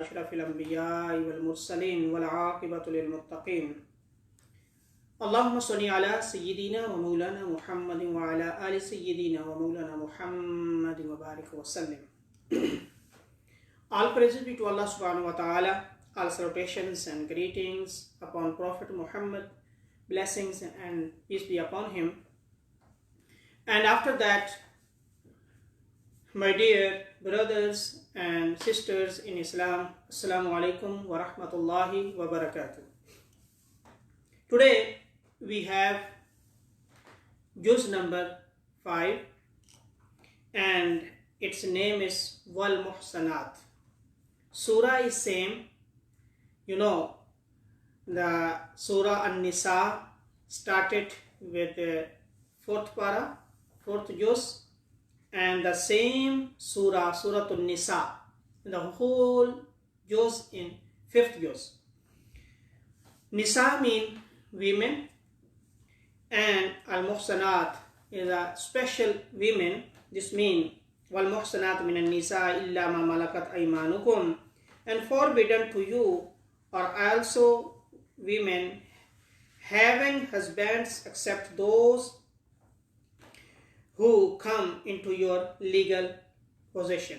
أشرف الأنبياء والمرسلين والعاقبة للمتقين اللهم صل على سيدنا ومولانا محمد وعلى آل سيدنا ومولانا محمد وبارك وسلم. All praises be to Allah subhanahu wa ta'ala. All salutations and greetings upon Prophet Muhammad, blessings and peace be upon him. And after that, my dear brothers and sisters in Islam, Assalamu alaikum wa rahmatullahi wa barakatuh. Today we have juz number 5 and its name is Wal Muhsanat. Surah is same. You know, the Surah An-Nisa started with the fourth para, fourth juz, and the same Surah, Surah An-Nisa, the whole juz in fifth juz. Nisa mean women, and Al-Muhsanat is a special women. This means Wal-Muhsanat min al-Nisa illa ma malakat aymanukum, and forbidden to you are also women having husbands except those who come into your legal possession.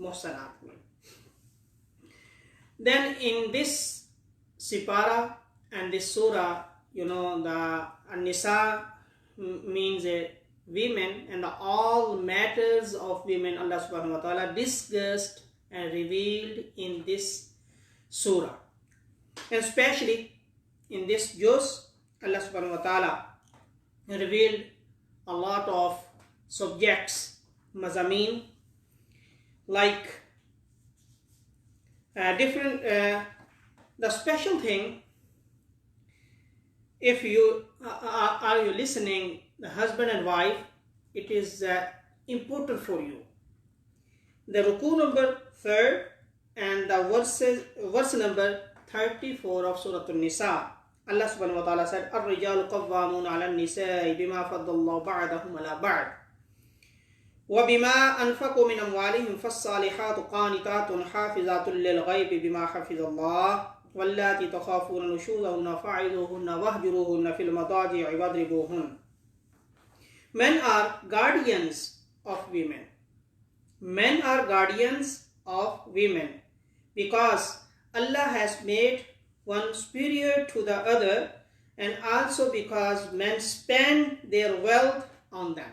muhsanat mean. Then in this sipara and this surah, you know, the An-Nisa means women, and all matters of women Allah subhanahu wa ta'ala discussed and revealed in this surah. And especially in this juz, Allah subhanahu wa ta'ala revealed a lot of subjects, mazameen, like different, the special thing, if you are you listening, the husband and wife, it is important for you. The ruku number 3rd and the verse number 34 of Surah An-Nisa, Allah subhanahu wa ta'ala said, الرجال قوامون على النساء بما فضل الله بعضهم على بعض وبما أنفقوا من أموالهم فالصالحات قانتات حافظات للغيب بما حفظ الله واللاتي تخافون نشوزهن فاعظوهن واهجروهن في المضاجع واضربوهن. Men are guardians of women. Men are guardians of women because Allah has made one superior to the other, and also because men spend their wealth on them.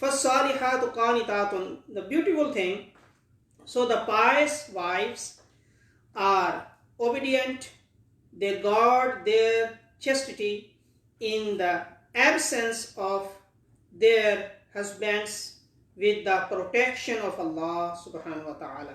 فَالصَّالِحَاتُ قَانِتَاتٌ, the beautiful thing, so the pious wives are obedient, they guard their chastity in the absence of their husbands with the protection of Allah subhanahu wa ta'ala.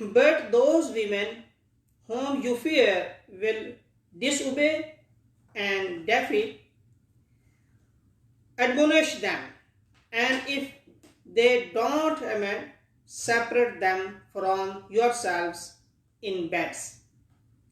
But those women whom you fear will disobey and defy, admonish them, and if they don't amend, separate them from yourselves in beds.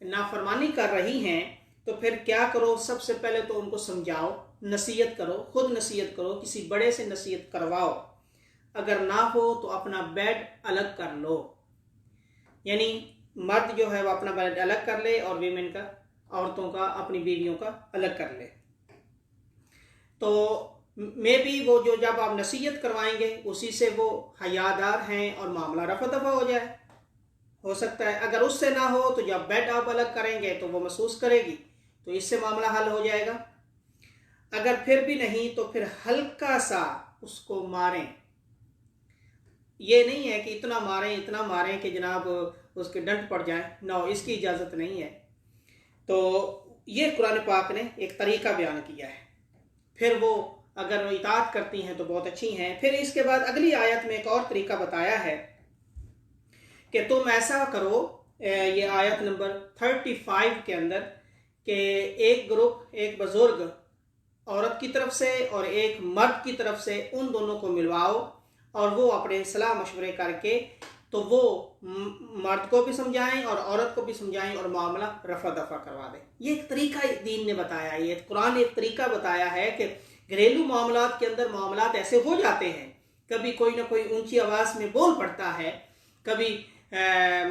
نافرمانی کر رہی ہیں تو پھر کیا کرو؟ سب سے پہلے تو ان کو سمجھاؤ، نصیحت کرو، خود نصیحت کرو، کسی بڑے سے نصیحت کرواؤ، اگر نہ ہو تو اپنا بیڈ الگ کر لو، یعنی مرد جو ہے وہ اپنا بیڈ الگ کر لے اور ویمن کا، عورتوں کا، اپنی بیویوں کا الگ کر لے۔ تو میں بھی وہ جو جب آپ نصیحت کروائیں گے اسی سے وہ حیادار ہیں اور معاملہ رفع دفع ہو جائے، ہو سکتا ہے۔ اگر اس سے نہ ہو تو جب بیڈ آپ الگ کریں گے تو وہ محسوس کرے گی، تو اس سے معاملہ حل ہو جائے گا۔ اگر پھر بھی نہیں تو پھر ہلکا سا اس کو ماریں، یہ نہیں ہے کہ اتنا ماریں کہ جناب اس کے ڈنٹ پڑ جائیں، نو، اس کی اجازت نہیں ہے۔ تو یہ قرآن پاک نے ایک طریقہ بیان کیا ہے۔ پھر وہ اگر وہ اطاعت کرتی ہیں تو بہت اچھی ہیں۔ پھر اس کے بعد اگلی آیت میں ایک اور طریقہ بتایا ہے کہ تم ایسا کرو، یہ آیت نمبر 35 کے اندر، کہ ایک گروپ، ایک بزرگ عورت کی طرف سے اور ایک مرد کی طرف سے، ان دونوں کو ملواؤ اور وہ اپنے صلاح مشورے کر کے تو وہ مرد کو بھی سمجھائیں اور عورت کو بھی سمجھائیں اور معاملہ رفع دفع کروا دیں۔ یہ ایک طریقہ دین نے بتایا ہے، یہ قرآن نے ایک طریقہ بتایا ہے کہ گھریلو معاملات کے اندر معاملات ایسے ہو جاتے ہیں، کبھی کوئی نہ کوئی اونچی آواز میں بول پڑتا ہے، کبھی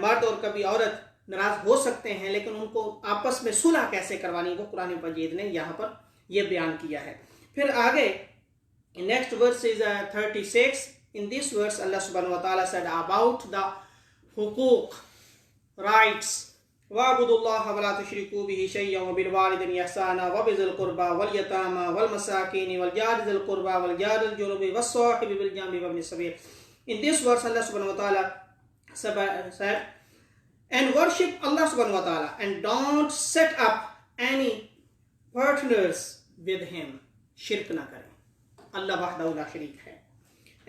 مرد اور کبھی عورت ناراض ہو سکتے ہیں، لیکن ان کو آپس میں صلح کیسے کروانی وہ قرآن مجید نے یہاں پر یہ بیان کیا ہے۔ پھر آگے next verse is 36۔ In this verse Allah subhanahu wa ta'ala said about the حقوق، rights، وَاعْبُدُوا اللَّهَ وَلَا تُشْرِكُوا بِهِ شَيْئًا وَبِالْوَالِدَيْنِ إِحْسَانًا وَبِذِي الْقُرْبَى وَالْيَتَامَى وَالْمَسَاكِينِ وَالْجَارِ ذِي الْقُرْبَى وَالْجَارِ الْجُنُبِ وَالصَّاحِبِ بِالْجَنبِ وَابْنِ السَّبِيلِ۔ In this verse Allah subhanahu wa ta'ala said, and worship Allah subhanahu wa ta'ala and don't set up any partners with him، شرک نہ کریں، اللہ وحدہ لا شریک ہے۔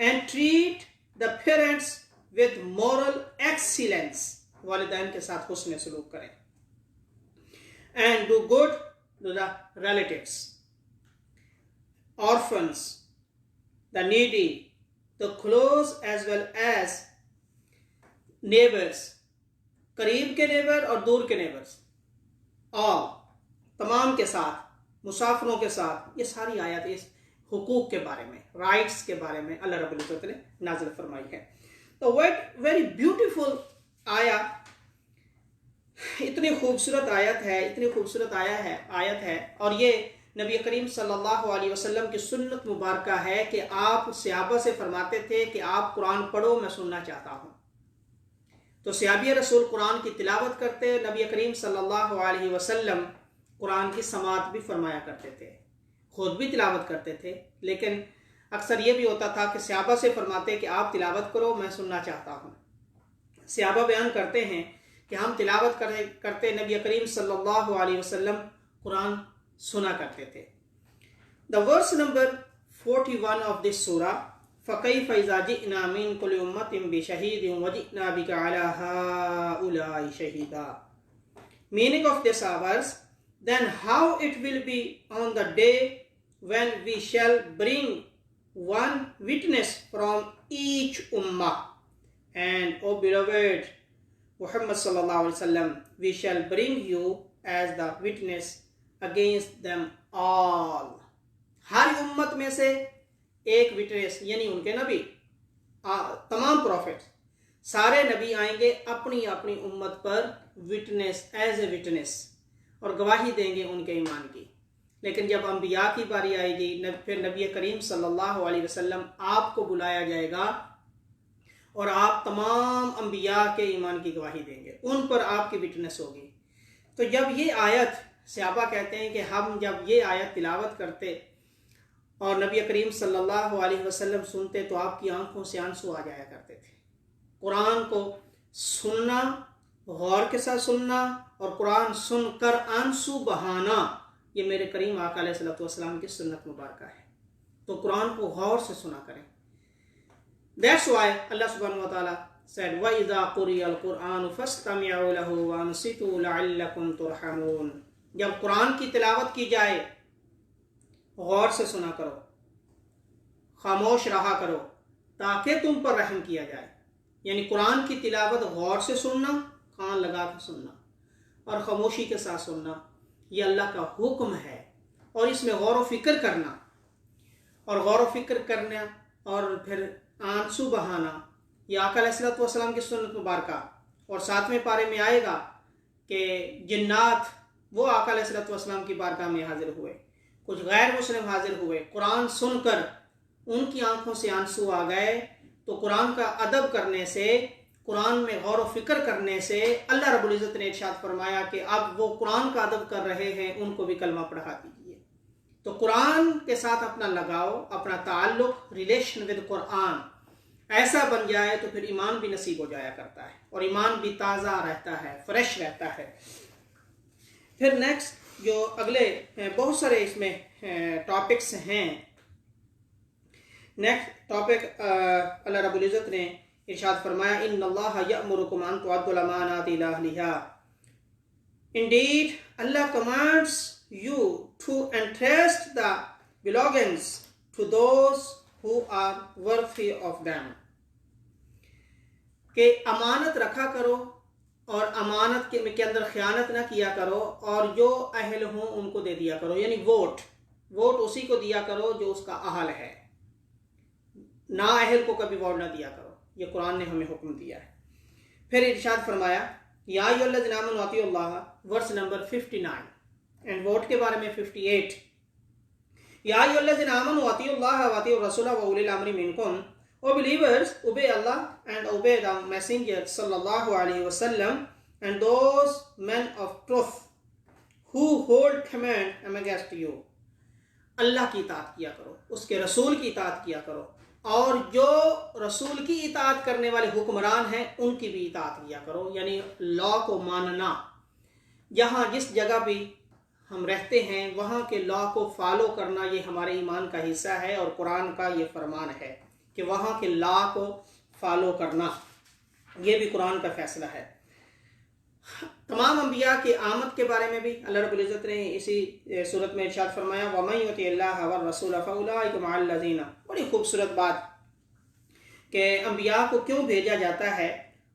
and treat the parents with moral excellence، والدین کے ساتھ حسن سلوک کریں۔ and do good to the relatives، orphans، the needy، the close as well as neighbors، قریب کے نیبر اور دور کے نیبرز، all، تمام کے ساتھ، مسافروں کے ساتھ۔ یہ ساری آیات اس حقوق کے بارے میں، رائٹس کے بارے میں اللہ رب العزت نے نازل فرمائی ہے۔ تو ویری بیوٹیفل آیت، اتنی خوبصورت آیت ہے، اتنی خوبصورت آیت ہے، اور یہ نبی کریم صلی اللہ علیہ وسلم کی سنت مبارکہ ہے کہ آپ صحابہ سے فرماتے تھے کہ آپ قرآن پڑھو، میں سننا چاہتا ہوں۔ تو صحابی رسول قرآن کی تلاوت کرتے، نبی کریم صلی اللہ علیہ وسلم قرآن کی سماعت بھی فرمایا کرتے تھے، خود بھی تلاوت کرتے تھے، لیکن اکثر یہ بھی ہوتا تھا کہ صحابہ سے فرماتے کہ آپ تلاوت کرو، میں سننا چاہتا ہوں۔ صحابہ بیان کرتے ہیں کہ ہم تلاوت کرتے، نبی کریم صلی اللہ علیہ وسلم قرآن سنا کرتے تھے۔ The verse number 41 of this surah، فَكَيْفَ إِذَا جِئْنَا مِن كُلِّ أُمَّةٍ بِشَهِيدٍ وَجِئْنَا بِكَ عَلَى هَؤُلَاءِ شَهِيدًا۔ Meaning of this verse: then how it will be on the day when we shall bring one witness from each ummah, and O beloved Muhammad sallallahu alaihi wasallam, we shall bring you as the witness against them all۔ ہر امت میں سے ایک witness, یعنی ان کے نبی، تمام profit, سارے نبی آئیں گے اپنی اپنی امت پر وٹنس، ایز اے وٹنس، اور گواہی دیں گے ان کے ایمان کی۔ لیکن جب انبیاء کی باری آئے گی، پھر نبی کریم صلی اللہ علیہ وسلم آپ کو بلایا جائے گا اور آپ تمام انبیاء کے ایمان کی گواہی دیں گے، ان پر آپ کی وٹنس ہوگی۔ تو جب یہ آیت، صحابہ کہتے ہیں کہ ہم جب یہ آیت تلاوت کرتے اور نبی کریم صلی اللہ علیہ وسلم سنتے تو آپ کی آنکھوں سے آنسو آ جایا کرتے تھے۔ قرآن کو سننا، غور کے ساتھ سننا، اور قرآن سن کر آنسو بہانا، یہ میرے کریم آقا علیہ السلام کی سنت مبارکہ ہے۔ تو قرآن کو غور سے سنا کریں۔ That's why اللہ سبحانہ وتعالی said وَإِذَا قُرِئَ الْقُرْآنُ فَاسْتَمِعُوا لَهُ وَأَنصِتُوا لَعَلَّكُمْ تُرْحَمُونَ۔ جب قرآن کی تلاوت کی جائے، غور سے سنا کرو، خاموش رہا کرو تاکہ تم پر رحم کیا جائے۔ یعنی قرآن کی تلاوت غور سے سننا، کان لگا کر سننا، اور خاموشی کے ساتھ سننا یہ اللہ کا حکم ہے، اور اس میں غور و فکر کرنا، اور غور و فکر کرنا اور پھر آنسو بہانا یہ آقا علیہ الصلوۃ والسلام کی سنت مبارکہ۔ اور 7ویں پارے میں آئے گا کہ جنات وہ آقا علیہ الصلوۃ والسلام کی بارگاہ میں حاضر ہوئے، کچھ غیر مسلم حاضر ہوئے، قرآن سن کر ان کی آنکھوں سے آنسو آ گئے۔ تو قرآن کا ادب کرنے سے، قرآن میں غور و فکر کرنے سے اللہ رب العزت نے ارشاد فرمایا کہ اب وہ قرآن کا ادب کر رہے ہیں، ان کو بھی کلمہ پڑھا دیجیے۔ تو قرآن کے ساتھ اپنا لگاؤ، اپنا تعلق، ریلیشن ود قرآن ایسا بن جائے تو پھر ایمان بھی نصیب ہو جایا کرتا ہے، اور ایمان بھی تازہ رہتا ہے، فریش رہتا ہے۔ پھر نیکسٹ جو اگلے بہت سارے اس میں ٹاپکس ہیں۔ نیکسٹ ٹاپک اللہ رب العزت نے ارشاد فرمایا ان اللہ یأمرکم ان تؤدوا الامانات الی اہلہا۔ Indeed, Allah commands you to entrust the belongings to those who are worthy of them. کہ امانت رکھا کرو اور امانت کے اندر خیانت نہ کیا کرو، اور جو اہل ہوں ان کو دے دیا کرو، یعنی ووٹ اسی کو دیا کرو جو اس کا اہل ہے، نا اہل کو کبھی ووٹ نہ دیا کرو۔ یہ قرآن نے ہمیں حکم دیا ہے۔ پھر ارشاد فرمایا یا ایھا الذین آمنوا اطیعوا اللہ، ورس نمبر 59، اینڈ ووٹ کے بارے میں 58۔ یا ایھا الذین آمنوا اطیعوا اللہ واطیعوا الرسول واولی الامر منکم۔ O believers, obey Allah and obey the Messenger sallallahu alaihi wasallam and those men of truth who hold command amongst you. اللہ کی اطاعت کیا کرو، اس کے رسول کی اطاعت کیا کرو، اور جو رسول کی اطاعت کرنے والے حکمران ہیں ان کی بھی اطاعت کیا کرو، یعنی لا کو ماننا۔ جہاں جس جگہ بھی ہم رہتے ہیں وہاں کے لا کو فالو کرنا یہ ہمارے ایمان کا حصہ ہے، اور قرآن کا یہ فرمان ہے کہ وہاں کے لا کو فالو کرنا، یہ بھی قرآن کا فیصلہ ہے۔ تمام انبیاء کے آمد کے بارے میں بھی اللہ رب العزت نے اسی صورت میں ارشاد فرمایا وَمَن يُطِعِ اللَّهَ وَالرَّسُولَ فَأُولَٰئِكَ مَعَ الَّذِينَ۔ بڑی خوبصورت بات کہ انبیاء کو کیوں بھیجا جاتا ہے،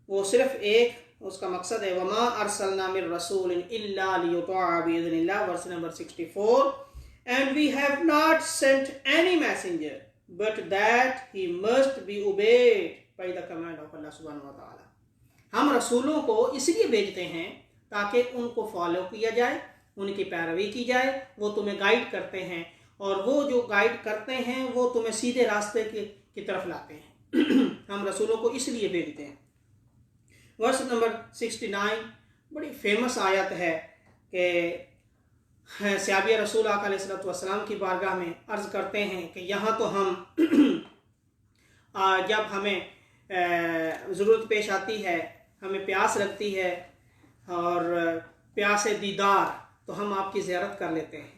وہ صرف ایک اس کا مقصد ہے وَمَا أَرْسَلْنَا مِن رَّسُولٍ إِلَّا لِيُطَاعَ بِإِذْنِ اللَّهِ، verse number 64۔ And we have not sent any messenger but that he must be obeyed by the command of Allah subhanahu wa ta'ala۔ ہم رسولوں کو اس لیے بھیجتے ہیں تاکہ ان کو فالو کیا جائے، ان کی پیروی کی جائے، وہ تمہیں گائیڈ کرتے ہیں، اور وہ جو گائیڈ کرتے ہیں وہ تمہیں سیدھے راستے کی طرف لاتے ہیں۔ ہم رسولوں کو اس لیے بھیجتے ہیں۔ ورس نمبر 69 بڑی فیمس آیت ہے کہ صحابی رسول آقا علیہ السلام کی بارگاہ میں عرض کرتے ہیں کہ یہاں تو ہم جب ہمیں ضرورت پیش آتی ہے، ہمیں پیاس لگتی ہے اور پیاس دیدار، تو ہم آپ کی زیارت کر لیتے ہیں۔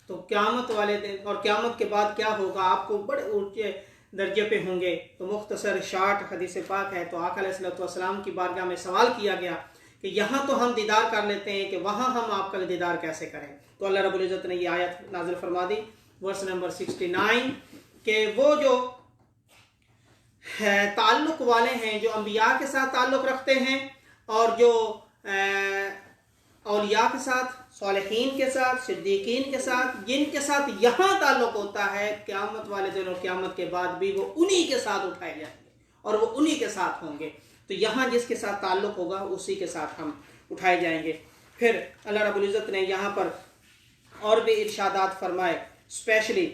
تو قیامت والے دن اور قیامت کے بعد کیا ہوگا، آپ کو بڑے اونچے درجے پہ ہوں گے۔ تو مختصر شارٹ حدیث پاک ہے۔ تو آقا علیہ السلام کی بارگاہ میں سوال کیا گیا کہ یہاں تو ہم دیدار کر لیتے ہیں، کہ وہاں ہم آپ کا دیدار کیسے کریں؟ تو اللہ رب العزت نے یہ آیت نازل فرما دی، ورس نمبر 69، کہ وہ جو تعلق والے ہیں، جو انبیاء کے ساتھ تعلق رکھتے ہیں، اور جو اولیاء کے ساتھ، صالحین کے ساتھ، صدیقین کے ساتھ، جن کے ساتھ یہاں تعلق ہوتا ہے، قیامت والے دن اور قیامت کے بعد بھی وہ انہی کے ساتھ اٹھائے جائیں گے اور وہ انہی کے ساتھ ہوں گے۔ تو یہاں جس کے ساتھ تعلق ہوگا اسی کے ساتھ ہم اٹھائے جائیں گے۔ پھر اللہ رب العزت نے یہاں پر اور بھی ارشادات فرمائے، اسپیشلی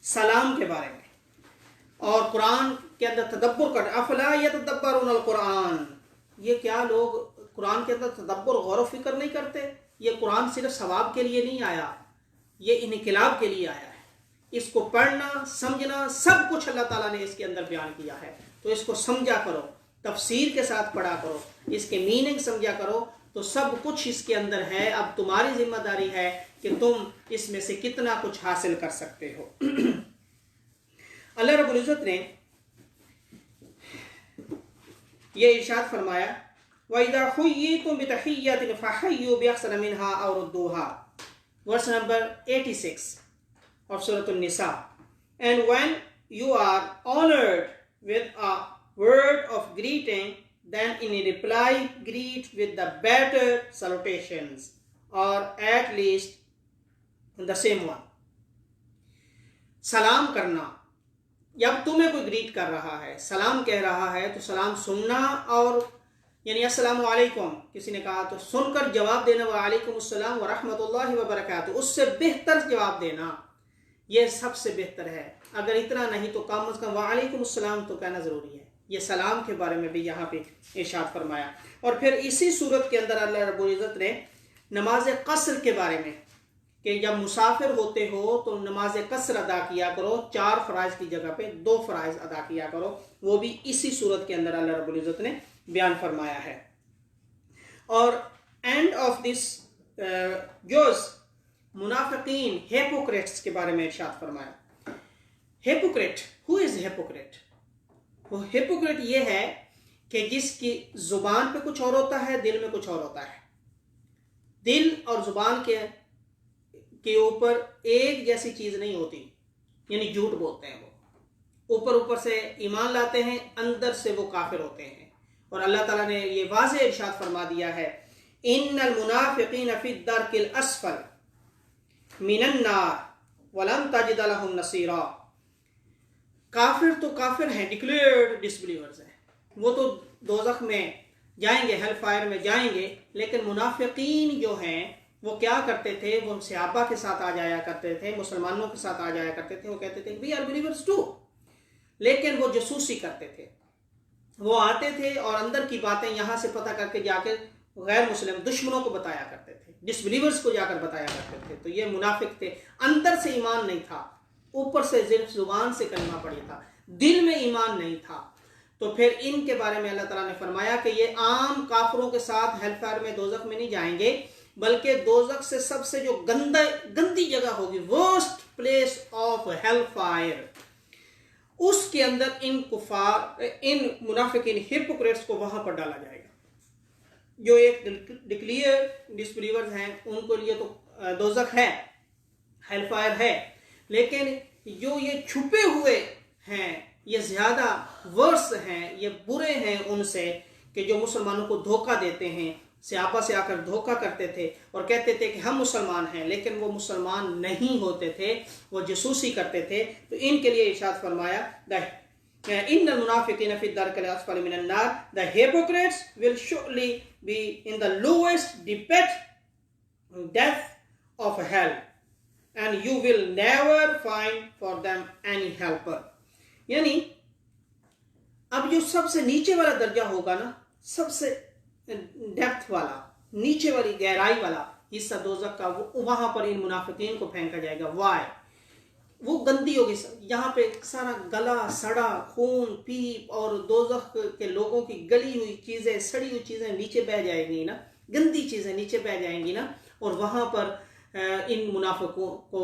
سلام کے بارے میں، اور قرآن کے اندر تدبر کر افلا یتدبرون القرآن۔ یہ کیا لوگ قرآن کے اندر تدبر، غور و فکر نہیں کرتے؟ یہ قرآن صرف ثواب کے لیے نہیں آیا، یہ انقلاب کے لیے آیا ہے۔ اس کو پڑھنا، سمجھنا، سب کچھ اللہ تعالیٰ نے اس کے اندر بیان کیا ہے۔ تو اس کو سمجھا کرو، تفسیر کے ساتھ پڑھا کرو، اس کے میننگ سمجھا کرو، تو سب کچھ اس کے اندر ہے۔ اب تمہاری ذمہ داری ہے کہ تم اس میں سے کتنا کچھ حاصل کر سکتے ہو۔ اللہ رب العزت نے یہ ارشاد فرمایا وَإِذَا حُيِّيتُم بِتَحِيَّةٍ فَحَيُّوا بِأَحْسَنَ مِنْهَا أَوْ رُدُّوهَا، verse number 86 of Surah An-Nisa۔ And when you are honored with a word of greeting, then in reply greet with the better salutations or at least the same one. سلام کرنا، جب تمہیں کوئی گریٹ کر رہا ہے، سلام کہہ رہا ہے تو سلام سننا، اور یعنی السلام علیکم کسی نے کہا تو سن کر جواب دینا وعلیکم السلام ورحمۃ اللہ وبرکاتہ، اس سے بہتر جواب دینا، یہ سب سے بہتر ہے۔ اگر اتنا نہیں تو کم از کم وعلیکم السلام تو کہنا ضروری ہے۔ یہ سلام کے بارے میں بھی یہاں پہ ارشاد فرمایا۔ اور پھر اسی صورت کے اندر اللہ رب العزت نے نماز قصر کے بارے میں کہ جب مسافر ہوتے ہو تو نماز قصر ادا کیا کرو، 4 فرائض کی جگہ پہ 2 فرائض ادا کیا کرو، وہ بھی اسی صورت کے اندر اللہ رب العزت نے بیان فرمایا ہے۔ اور اینڈ آف دس جوز منافقین، ہیپوکریٹس کے بارے میں ارشاد فرمایا۔ ہیپوکریٹ، ہو از ہیپوکریٹ؟ وہ ہیپوکریٹ یہ ہے کہ جس کی زبان پہ کچھ اور ہوتا ہے، دل میں کچھ اور ہوتا ہے۔ دل اور زبان کے اوپر ایک جیسی چیز نہیں ہوتی، یعنی جھوٹ بولتے ہیں وہ، اوپر سے ایمان لاتے ہیں، اندر سے وہ کافر ہوتے ہیں۔ اور اللہ تعالیٰ نے یہ واضح ارشاد فرما دیا ہے ان المنافقین فی الدرک الاسفل من النار ولن تجد لهم نصیرا۔ کافر تو کافر ہیں، ڈکلیئرڈ ڈسبلیورز ہیں، وہ تو دوزخ میں جائیں گے، ہیل فائر میں جائیں گے، لیکن منافقین جو ہیں وہ کیا کرتے تھے؟ وہ صحابہ کے ساتھ آ جایا کرتے تھے، مسلمانوں کے ساتھ آ جایا کرتے تھے، وہ کہتے تھے وی آر بلیورز ٹو، لیکن وہ جاسوسی کرتے تھے، وہ آتے تھے اور اندر کی باتیں یہاں سے پتہ کر کے جا کے غیر مسلم دشمنوں کو بتایا کرتے تھے، ڈس بلیورز کو جا کر بتایا کرتے تھے۔ تو یہ منافق تھے، اندر سے ایمان نہیں تھا، اوپر سے صرف زبان سے کلمہ پڑھی تھا، دل میں ایمان نہیں تھا۔ تو پھر ان کے بارے میں اللہ تعالیٰ نے فرمایا کہ یہ عام کافروں کے ساتھ ہیل فائر میں، دوزخ میں نہیں جائیں گے، بلکہ دوزخ سے سب سے جو گندی جگہ ہوگی، worst place of hell fire, اس کے اندر ان منافقین ہیپوکریٹس کو وہاں پر ڈالا جائے گا۔ جو ایک ڈکلیئر ڈسبلیورز ہیں ان کے لیے تو دوزخ ہے، ہیل فائر ہے، لیکن جو یہ چھپے ہوئے ہیں یہ زیادہ ورس ہیں، یہ برے ہیں ان سے، کہ جو مسلمانوں کو دھوکہ دیتے ہیں، صحابہ سے آ کر دھوکہ کرتے تھے اور کہتے تھے کہ ہم مسلمان ہیں، لیکن وہ مسلمان نہیں ہوتے تھے، وہ جاسوسی کرتے تھے۔ تو ان کے لیے ارشاد فرمایا ان المنافقین فی الدرک الاسفل من النار، the hypocrites will surely be in the lowest depth of hell and you will never find for them any helper۔ یعنی اب جو سب سے نیچے والا درجہ ہوگا نا، سب سے ڈیپتھ والا، نیچے والی گہرائی والا حصہ دوزخ کا، وہاں پر ان منافقین کو پھینکا جائے گا۔ وائی؟ وہ گندی ہوگی، یہاں پہ سارا گلا سڑا، خون پیپ اور دوزخ کے لوگوں کی گلی ہوئی چیزیں، سڑی ہوئی چیزیں نیچے بہ جائیں گی نا، گندی چیزیں نیچے بہ جائیں گی نا، اور وہاں پر ان منافقوں کو،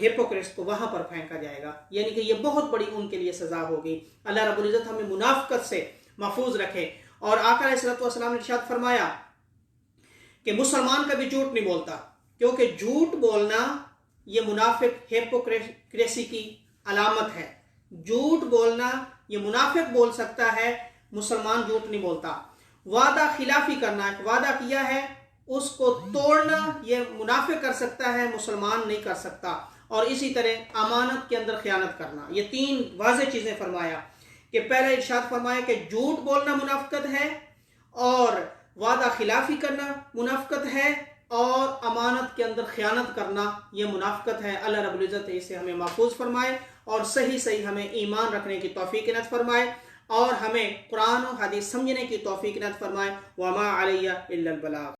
ہیپوکریٹس کو وہاں پر پھینکا جائے گا۔ یعنی کہ یہ بہت بڑی ان کے لیے سزا ہوگی۔ اللہ رب العزت ہمیں منافقت سے محفوظ رکھے۔ اور آقا علیہ الصلوۃ والسلام نے ارشاد فرمایا کہ مسلمان کبھی جھوٹ نہیں بولتا، کیونکہ جھوٹ بولنا یہ منافق ہیپوکریسی کی علامت ہے۔ جھوٹ بولنا یہ منافق بول سکتا ہے، مسلمان جھوٹ نہیں بولتا۔ وعدہ خلافی کرنا، ایک وعدہ کیا ہے اس کو توڑنا یہ منافق کر سکتا ہے، مسلمان نہیں کر سکتا۔ اور اسی طرح امانت کے اندر خیانت کرنا، یہ 3 واضح چیزیں فرمایا کہ پہلے ارشاد فرمایا کہ جھوٹ بولنا منافقت ہے، اور وعدہ خلافی کرنا منافقت ہے، اور امانت کے اندر خیانت کرنا یہ منافقت ہے۔ اللہ رب العزت اسے ہمیں محفوظ فرمائے اور صحیح ہمیں ایمان رکھنے کی توفیق عنایت فرمائے، اور ہمیں قرآن و حدیث سمجھنے کی توفیق عنایت فرمائے۔ وما علی الا البلاغ۔